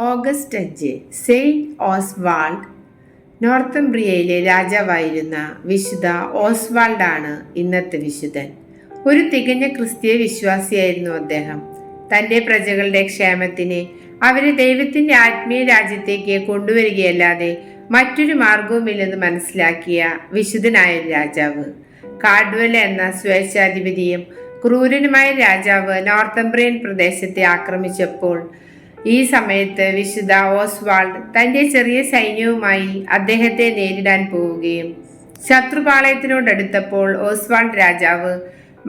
August 5 Saint Oswald നോർത്തംബ്രിയയിലെ രാജാവായിരുന്ന വിശുദ്ധ ഓസ്വാൾഡാണ് ഇന്നത്തെ വിശുദ്ധൻ. ഒരു തികഞ്ഞ ക്രിസ്തീയ വിശ്വാസിയായിരുന്നു അദ്ദേഹം. തൻ്റെ പ്രജകളുടെ ക്ഷേമത്തിന് അവരെ ദൈവത്തിൻ്റെ ആത്മീയ രാജ്യത്തേക്ക് കൊണ്ടുവരികയല്ലാതെ മറ്റൊരു മാർഗവുമില്ലെന്ന് മനസ്സിലാക്കിയ വിശുദ്ധനായ രാജാവ്. കാഡ്വെൽ എന്ന സ്വേച്ഛാധിപതിയും ക്രൂരനുമായ രാജാവ് നോർത്തംബ്രിയൻ പ്രദേശത്തെ ആക്രമിച്ചപ്പോൾ ഈ സമയത്ത് വിശുദ്ധ ഓസ്വാൾഡ് തൻ്റെ ചെറിയ സൈന്യവുമായി അദ്ദേഹത്തെ നേരിടാൻ പോവുകയും ശത്രുപാളയത്തിനോടടുത്തപ്പോൾ ഓസ്വാൾഡ് രാജാവ്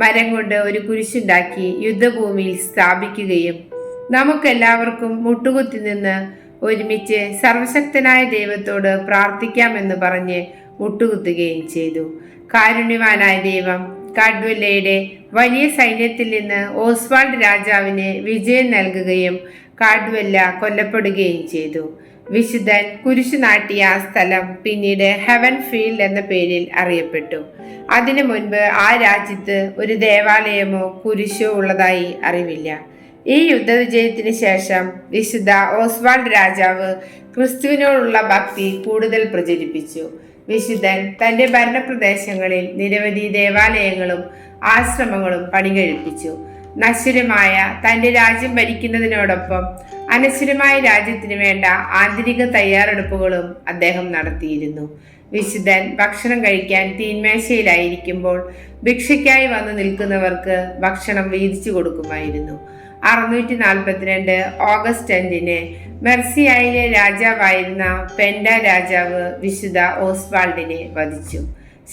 മരം കൊണ്ട് ഒരു കുരിശുണ്ടാക്കി യുദ്ധഭൂമിയിൽ സ്ഥാപിക്കുകയും നമുക്കെല്ലാവർക്കും മുട്ടുകുത്തി നിന്ന് ഒരുമിച്ച് സർവശക്തനായ ദൈവത്തോട് പ്രാർത്ഥിക്കാമെന്ന് പറഞ്ഞ് മുട്ടുകുത്തുകയും ചെയ്തു. കാരുണ്യവാനായ ദൈവം കാഡ്വെല്ലയുടെ വലിയ സൈന്യത്തിൽ നിന്ന് ഓസ്വാൾഡ് രാജാവിന് വിജയം നൽകുകയും കാഡ്വെല്ല കൊല്ലപ്പെടുകയും ചെയ്തു. വിശുദ്ധൻ കുരിശു നാട്ടിയ ആ സ്ഥലം പിന്നീട് ഹെവൻ ഫീൽഡ് എന്ന പേരിൽ അറിയപ്പെട്ടു. അതിനു മുൻപ് ആ രാജ്യത്ത് ഒരു ദേവാലയമോ കുരിശോ ഉള്ളതായി അറിവില്ല. ഈ യുദ്ധവിജയത്തിന് ശേഷം വിശുദ്ധ ഓസ്വാൾഡ് രാജാവ് ക്രിസ്തുവിനോടുള്ള ഭക്തി കൂടുതൽ പ്രചരിപ്പിച്ചു. വിശുദ്ധൻ തൻ്റെ ഭരണപ്രദേശങ്ങളിൽ നിരവധി ദേവാലയങ്ങളും ആശ്രമങ്ങളും പണികഴിപ്പിച്ചു. നശ്വരമായ തൻ്റെ രാജ്യം ഭരിക്കുന്നതിനോടൊപ്പം അനശ്വരമായ രാജ്യത്തിന് വേണ്ട ആന്തരിക തയ്യാറെടുപ്പുകളും അദ്ദേഹം നടത്തിയിരുന്നു. വിശുദ്ധൻ ഭക്ഷണം കഴിക്കാൻ തീന്മേശയിലായിരിക്കുമ്പോൾ ഭിക്ഷയ്ക്കായി വന്നു നിൽക്കുന്നവർക്ക് ഭക്ഷണം വീതിച്ചു കൊടുക്കുമായിരുന്നു. 642 ഓഗസ്റ്റ് 5 മെർസിയായിലെ രാജാവായിരുന്ന പെൻഡ രാജാവ് വിശുദ്ധ ഓസ്വാൾഡിനെ വധിച്ചു.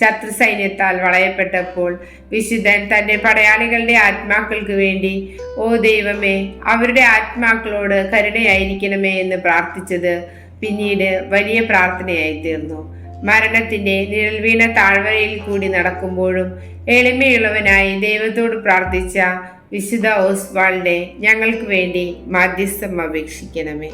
ശത്രു സൈന്യത്താൽ വളയപ്പെട്ടപ്പോൾ വിശുദ്ധൻ തൻ്റെ പടയാളികളുടെ ആത്മാക്കൾക്ക് വേണ്ടി ഓ ദൈവമേ, അവരുടെ ആത്മാക്കളോട് കരുണയായിരിക്കണമേ എന്ന് പ്രാർത്ഥിച്ചത് പിന്നീട് വലിയ പ്രാർത്ഥനയായി തീർന്നു. മരണത്തിൻ്റെ നിഴൽ വീണ താഴ്വരയിൽ കൂടി നടക്കുമ്പോഴും എളിമയുള്ളവനായി ദൈവത്തോട് പ്രാർത്ഥിച്ച വിശുദ്ധ ഓസ്വാൾഡെ ഞങ്ങൾക്ക് വേണ്ടി മാധ്യസ്ഥം അപേക്ഷിക്കണമേ.